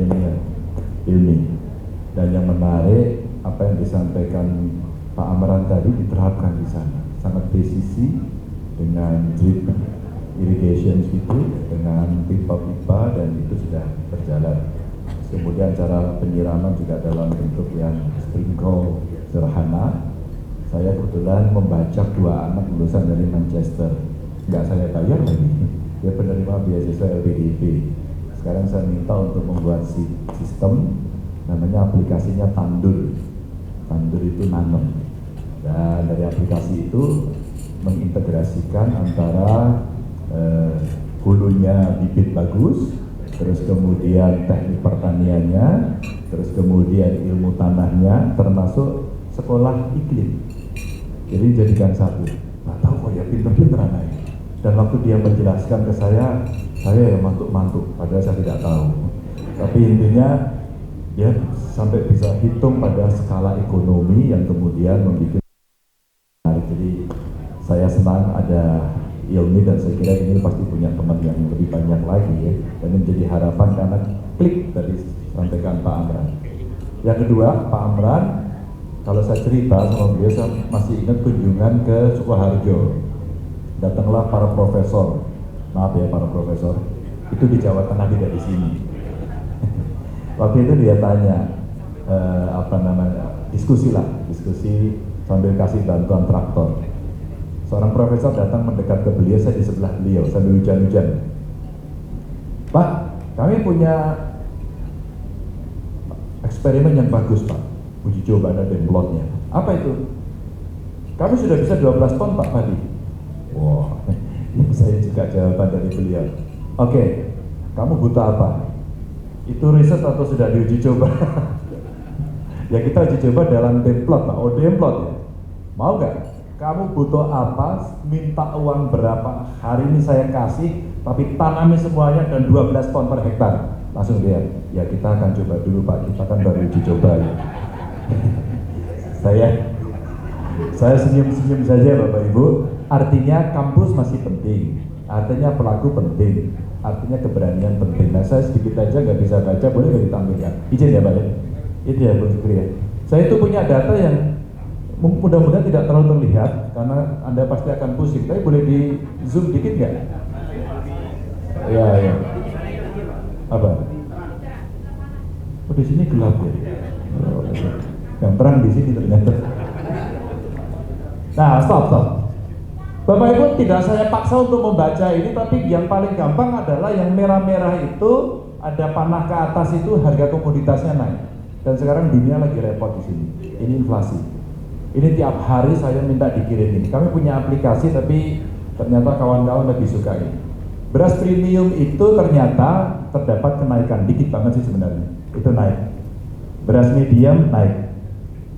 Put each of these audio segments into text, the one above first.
engineer ilmi. Dan yang menarik apa yang disampaikan Pak Amran tadi diterapkan di sana, sangat presisi dengan drip irrigation itu, dengan pipa-pipa, dan itu sudah berjalan. Kemudian cara penyiraman juga dalam bentuk yang sprinkle sederhana. Saya kebetulan membajak 2 anak lulusan dari Manchester, nggak saya bayar lagi, dia penerima beasiswa LPDP. Sekarang saya minta untuk membuat sistem, namanya aplikasinya Tandur. Tandur itu nanam, dan dari aplikasi itu mengintegrasikan antara hulunya bibit bagus, terus kemudian teknik pertaniannya, terus kemudian ilmu tanahnya, termasuk sekolah iklim. Jadi jadikan satu. Nggak tahu kok ya, pinter-pinter anaknya. Dan waktu dia menjelaskan ke saya ya mantuk-mantuk, padahal saya tidak tahu. Tapi intinya dia sampai bisa hitung pada skala ekonomi yang kemudian membuat menarik. Jadi saya senang ada Ilmi, dan saya kira ini pasti punya teman yang lebih banyak lagi ya. Dan ini menjadi harapan karena klik dari sampaikan Pak Amran. Yang kedua, Pak Amran, kalau saya cerita sama beliau, saya masih ingat kunjungan ke Sukoharjo. Datanglah para profesor, maaf ya para profesor, itu di Jawa Tengah, tidak di sini. Waktu itu dia tanya, diskusi sambil kasih bantuan traktor. Seorang profesor datang mendekat ke beliau, saya di sebelah beliau sambil hujan-hujan. Pak, kami punya eksperimen yang bagus Pak, uji coba ada demplotnya. Apa itu? Kami sudah bisa 12 ton Pak padi. Wah, saya juga jawaban dari beliau. Oke, kamu butuh apa? Itu riset atau sudah diuji coba? Ya kita uji coba dalam demplot Pak, demplot ya. Mau nggak? Kamu butuh apa, minta uang berapa, hari ini saya kasih, tapi tanami semuanya dan 12 ton per hektar. Langsung dia, ya kita akan coba dulu Pak, kita kan baru uji coba ya. Saya senyum-senyum saja Bapak Ibu, artinya kampus masih penting, artinya pelaku penting, artinya keberanian penting. Nah saya sedikit aja nggak bisa baca, boleh nggak ditampilkan? Izin ya Pak ya? Itu ya Bu Fikri ya. Saya itu punya data yang mudah-mudahan tidak terlalu terlihat karena Anda pasti akan pusing, tapi boleh di zoom dikit nggak? Ya. Apa? Oh di sini gelap ya? Oh, yang terang di sini ternyata. Nah stop. Bapak Ibu, tidak saya paksa untuk membaca ini, tapi yang paling gampang adalah yang merah-merah itu ada panah ke atas, itu harga komoditasnya naik. Dan sekarang dunia lagi repot di sini. Ini inflasi. Ini tiap hari saya minta dikirimin. Kami punya aplikasi, tapi ternyata kawan-kawan lebih suka ini. Beras premium itu ternyata terdapat kenaikan, dikit banget sih sebenarnya. Itu naik. Beras medium naik.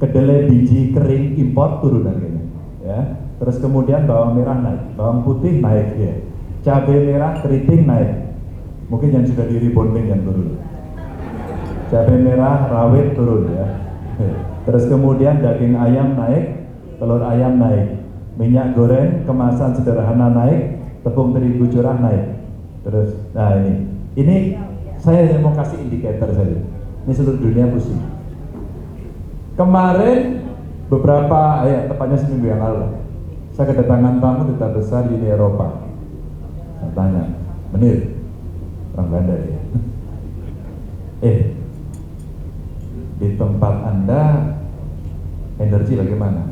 Kedelai biji kering impor turun harganya. Ya. Terus kemudian bawang merah naik, bawang putih naik ya. Cabai merah keriting naik. Mungkin yang sudah di rebonding yang turun. Cabai merah rawit turun ya. Terus kemudian daging ayam naik, telur ayam naik, minyak goreng kemasan sederhana naik, tepung terigu curah naik. Terus, nah ini saya mau kasih indikator saja. Ini seluruh dunia pusing. Kemarin tepatnya seminggu yang lalu, saya kedatangan tamu duta besar Uni Eropa. Saya tanya, Menir, orang Belanda ya. Di tempat Anda energi bagaimana?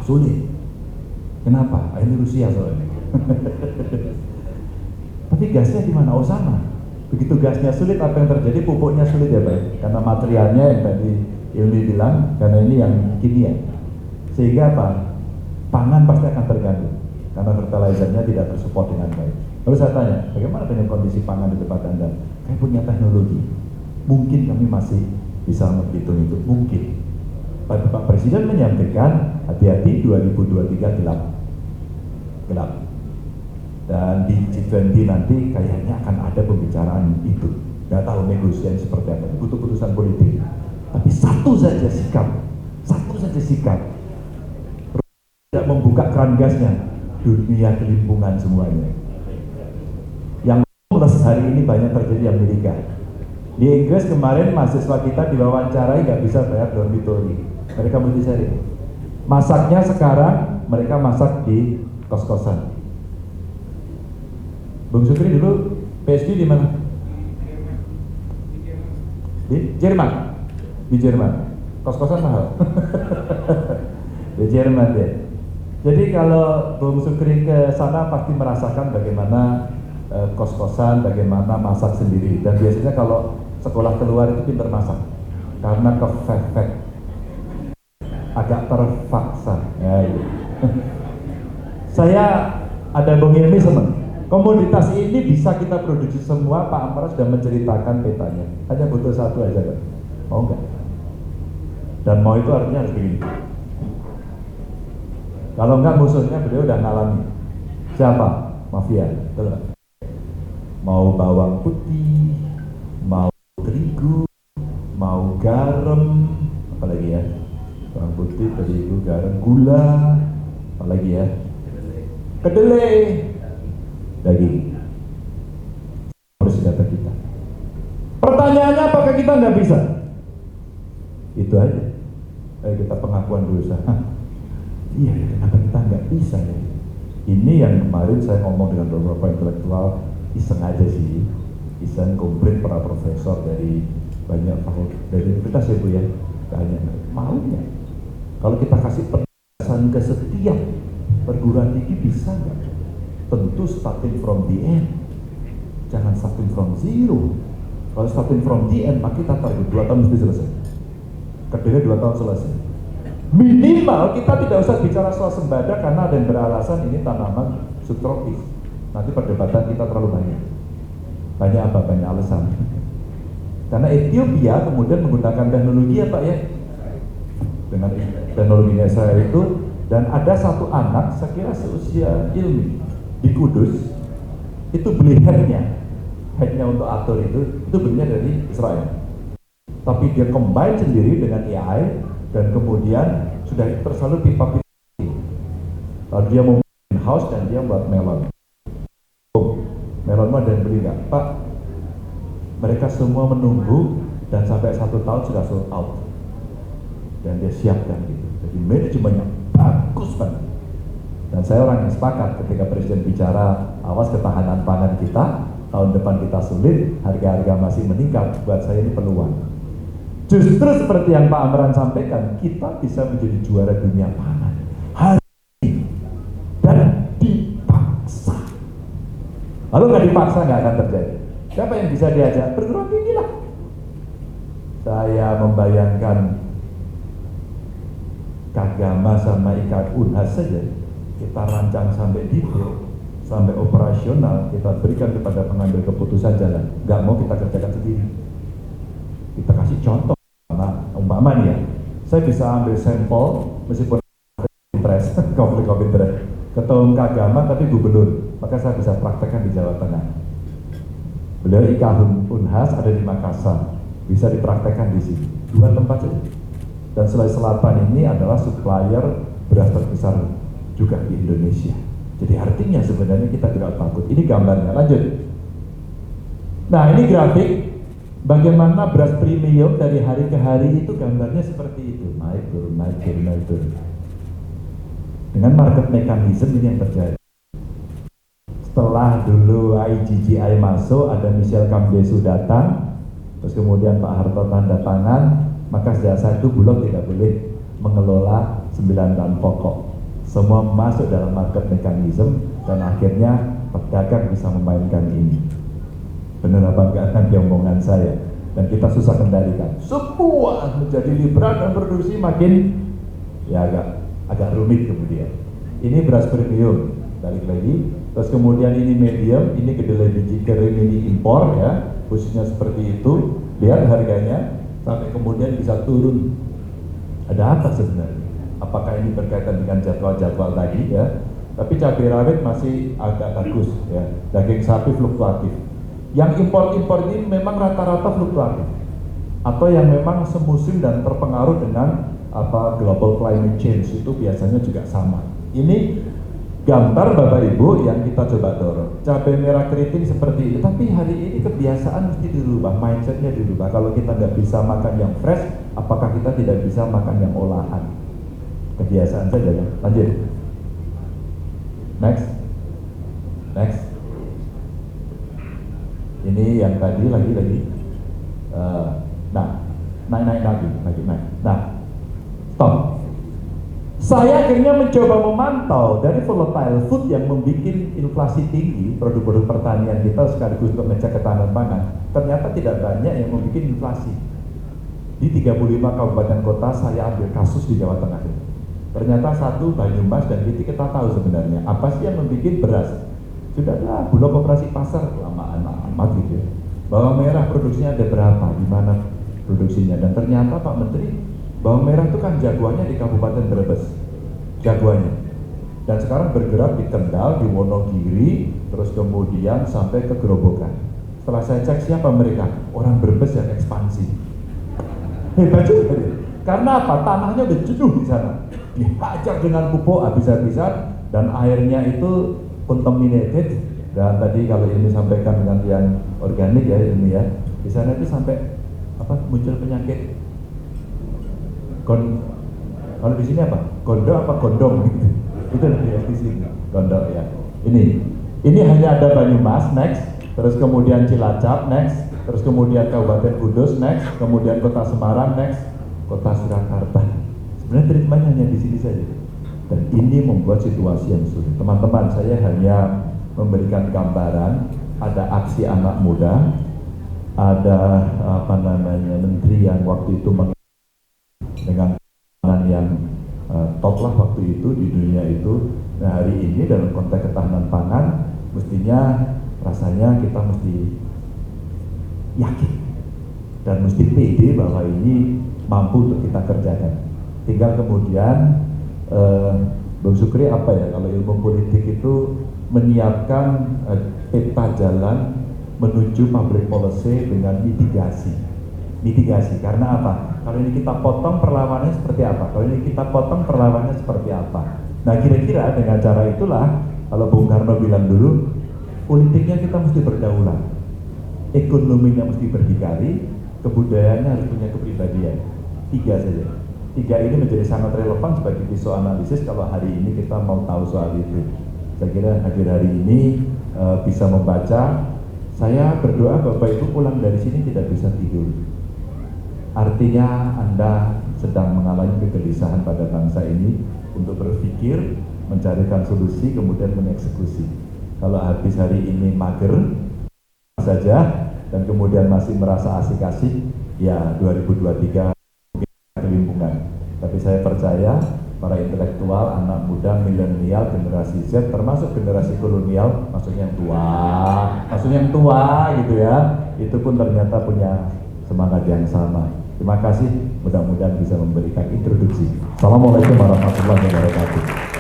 Sulit. Kenapa? Ini Rusia soalnya. Tapi gasnya di mana? Sama. Begitu gasnya sulit, apa yang terjadi? Pupuknya sulit ya Pak. Karena materialnya yang tadi Ilmi bilang, karena ini yang kimia. Sehingga apa? Pangan pasti akan terganggu karena fertilizernya tidak tersupport dengan baik. Lalu saya tanya, bagaimana dengan kondisi pangan di tempat Anda? Kami punya teknologi. Mungkin kami masih bisa menghitung itu, mungkin. Pak Presiden menyampaikan hati-hati 2023 gelap. Dan di G20 nanti kayaknya akan ada pembicaraan itu. Nggak tahu negosiasi seperti apa, butuh putusan politik. Tapi satu saja sikap, tidak membuka keran gasnya, dunia kelimpungan semuanya. Yang plus hari ini banyak terjadi di Amerika. Di Inggris kemarin mahasiswa kita diwawancarai nggak bisa bayar dormitory, mereka mesti sharing. Masaknya sekarang mereka masak di kos-kosan. Bung Sukri dulu PhD di mana? Di Jerman. Di Jerman. Kos-kosan mahal. Di Jerman ya. Jadi kalau Bung Sukri ke sana pasti merasakan bagaimana kos-kosan, bagaimana masak sendiri. Dan biasanya kalau sekolah keluar itu pintar masak karena kefek-fek, agak terpaksa. Ya, iya. Saya ada Bung Ilmi senang. Komoditas ini bisa kita produksi semua. Pak Amran sudah menceritakan petanya. Hanya butuh satu aja kan? Mau nggak? Dan mau itu artinya harus begini. Kalau nggak musuhnya beliau udah ngalami. Siapa? Mafia. Betul nggak? Mau bawang putih, mau terigu, mau garam, apalagi ya? Bawang putih, terigu, garam, gula, apalagi ya? Kedelai, daging. Harus data kita. Pertanyaannya apakah kita nggak bisa? Itu aja. Kita pengakuan dosa. Iya, kenapa kita nggak bisa ya? Ini yang kemarin saya ngomong dengan beberapa intelektual, iseng aja sih, iseng komplit para profesor dari banyak fakultas, dari universitas ya Bu ya, tanya maunya. Kalau kita kasih penjelasan ke setiap perguruan tinggi bisa nggak? Tentu starting from the end, jangan starting from zero. Kalau starting from the end, maka kita target 2 tahun mesti selesai. Kedua 2 tahun selesai. Minimal kita tidak usah bicara soal sembada karena ada yang beralasan ini tanaman subtropis. Nanti perdebatan kita terlalu banyak. Banyak apa? Banyak alasan. Karena Ethiopia kemudian menggunakan teknologi apa ya? Dengan teknologi Israel itu, dan ada satu anak, saya kira seusia Ilmi di Kudus, itu beli headnya untuk atur itu belinya dari Israel. Tapi dia combine sendiri dengan AI. Dan kemudian sudah terselalu pipa-pipa. Lalu dia mau house dan dia buat melon. Melon ada yang beli nggak? Pak, mereka semua menunggu dan sampai 1 tahun sudah sold out. Dan dia siapkan gitu. Jadi manajemennya bagus banget. Dan saya orang yang sepakat ketika Presiden bicara awas ketahanan pangan kita, tahun depan kita sulit, harga-harga masih meningkat. Buat saya ini peluang. Justru seperti yang Pak Amran sampaikan, kita bisa menjadi juara dunia pangan hari ini dan dipaksa. Lalu nggak dipaksa nggak akan terjadi. Siapa yang bisa diajak? Perguruan tinggi lah. Saya membayangkan Kagama sama IKAK Unhas saja kita rancang sampai detail, sampai operasional, kita berikan kepada pengambil keputusan jalan. Nggak mau kita kerjakan sendiri. Kita kasih contoh. Umpama nih ya, saya bisa ambil sampel meskipun interest, konflik of interest, ketua umum Kagama tapi gubernur, maka saya bisa praktekkan di Jawa Tengah. Beliau IKAK Unhas ada di Makassar, bisa dipraktekkan di sini, 2 tempat saja. Dan Sulawesi Selatan ini adalah supplier beras terbesar juga di Indonesia. Jadi artinya sebenarnya kita tidak takut. Ini gambarnya, lanjut. Nah ini grafik. Bagaimana beras premium dari hari ke hari itu gambarnya seperti itu, naik turun, naik turun, naik turun. Dengan market mechanism ini yang terjadi. Setelah dulu IGGI masuk, ada Michel Cambesu datang, terus kemudian Pak Harto tanda tangan, maka sejak saat itu Bulog tidak boleh mengelola 9 bahan pokok. Semua masuk dalam market mechanism dan akhirnya pedagang bisa memainkan ini. Benar apa enggak nanti omongan saya, dan kita susah kendalikan. Semua menjadi liberal dan produksi makin ya agak rumit kemudian. Ini beras premium, balik lagi. Terus kemudian ini medium, ini kedelai biji kering, ini impor ya, khususnya seperti itu. Lihat harganya sampai kemudian bisa turun. Ada apa sebenarnya? Apakah ini berkaitan dengan jadwal-jadwal tadi ya? Tapi cabai rawit masih agak bagus ya. Daging sapi fluktuatif. Yang impor-impor ini memang rata-rata fluktuatif atau yang memang semusim dan terpengaruh dengan global climate change, itu biasanya juga sama. Ini gambar Bapak Ibu yang kita coba dorong. Cabai merah keriting seperti ini, tapi hari ini kebiasaan mesti dirubah, mindsetnya dirubah. Kalau kita nggak bisa makan yang fresh, apakah kita tidak bisa makan yang olahan? Kebiasaan saja ya. Lanjut. Next. Ini yang tadi lagi. Naik lagi. Nah, stop. Saya akhirnya mencoba memantau dari volatile food yang membuat inflasi tinggi, produk-produk pertanian kita sekaligus untuk ngecek ketahanan pangan. Ternyata tidak banyak yang membuat inflasi. Di 35 kabupaten kota saya ambil kasus di Jawa Tengah. Ternyata satu Banyumas dan kita tahu sebenarnya apa sih yang membuat beras. Sudahlah, Bulog Koperasi Pasar kelamaan amat gitu ya. Bawang merah produksinya ada berapa, di mana produksinya, dan ternyata Pak Menteri, bawang merah itu kan jagoannya di Kabupaten Brebes, jagoannya. Dan sekarang bergerak di Kendal, di Wonogiri, terus kemudian sampai ke Gerobokan. Setelah saya cek siapa mereka, orang Brebes yang ekspansi. Hebat juga deh. Karena apa? Tanahnya udah jenuh di sana. Dihajar dengan pupuk habis-habisan dan airnya itu contaminated. Dan tadi kalau ini disampaikan dengan yang organik ya ini ya, di sana itu sampai muncul penyakit. Kalau di sini apa? Gondok apa gondong gitu. Itu ya di sini gondok ya. Ini hanya ada Banyumas next, terus kemudian Cilacap next, terus kemudian Kabupaten Kudus next, kemudian Kota Semarang next, Kota Surakarta. Sebenarnya treatmentnya hanya di sini saja. Dan ini membuat situasi yang sulit. Teman-teman, saya hanya memberikan gambaran, ada aksi anak muda, ada menteri yang waktu itu dengan yang top lah waktu itu di dunia itu. Nah, hari ini dalam konteks ketahanan pangan, mestinya rasanya kita mesti yakin dan mesti pede bahwa ini mampu untuk kita kerjakan. Tinggal kemudian Bung Sukri apa ya, kalau ilmu politik itu menyiapkan peta jalan menuju public policy dengan mitigasi. Karena apa? Kalau ini kita potong perlawanannya seperti apa? Kalau ini kita potong perlawanannya seperti apa? Nah, kira-kira dengan cara itulah, kalau Bung Karno bilang dulu, politiknya kita mesti berdaulat, ekonominya mesti berdikari, kebudayaannya harus punya kepribadian. 3 saja. 3 ini menjadi sangat relevan sebagai pisau analisis kalau hari ini kita mau tahu soal itu. Saya kira hadir hari ini bisa membaca. Saya berdoa Bapak Ibu pulang dari sini tidak bisa tidur. Artinya Anda sedang mengalami kegelisahan pada bangsa ini untuk berpikir, mencarikan solusi, kemudian mengeksekusi. Kalau habis hari ini mager saja dan kemudian masih merasa asik-asik, ya 2023 mungkin kelimpungan. Tapi saya percaya para intelektual, anak muda, milenial, generasi Z, termasuk generasi kolonial, maksudnya yang tua gitu ya, itu pun ternyata punya semangat yang sama. Terima kasih, mudah-mudahan bisa memberikan introduksi. Assalamualaikum warahmatullahi wabarakatuh.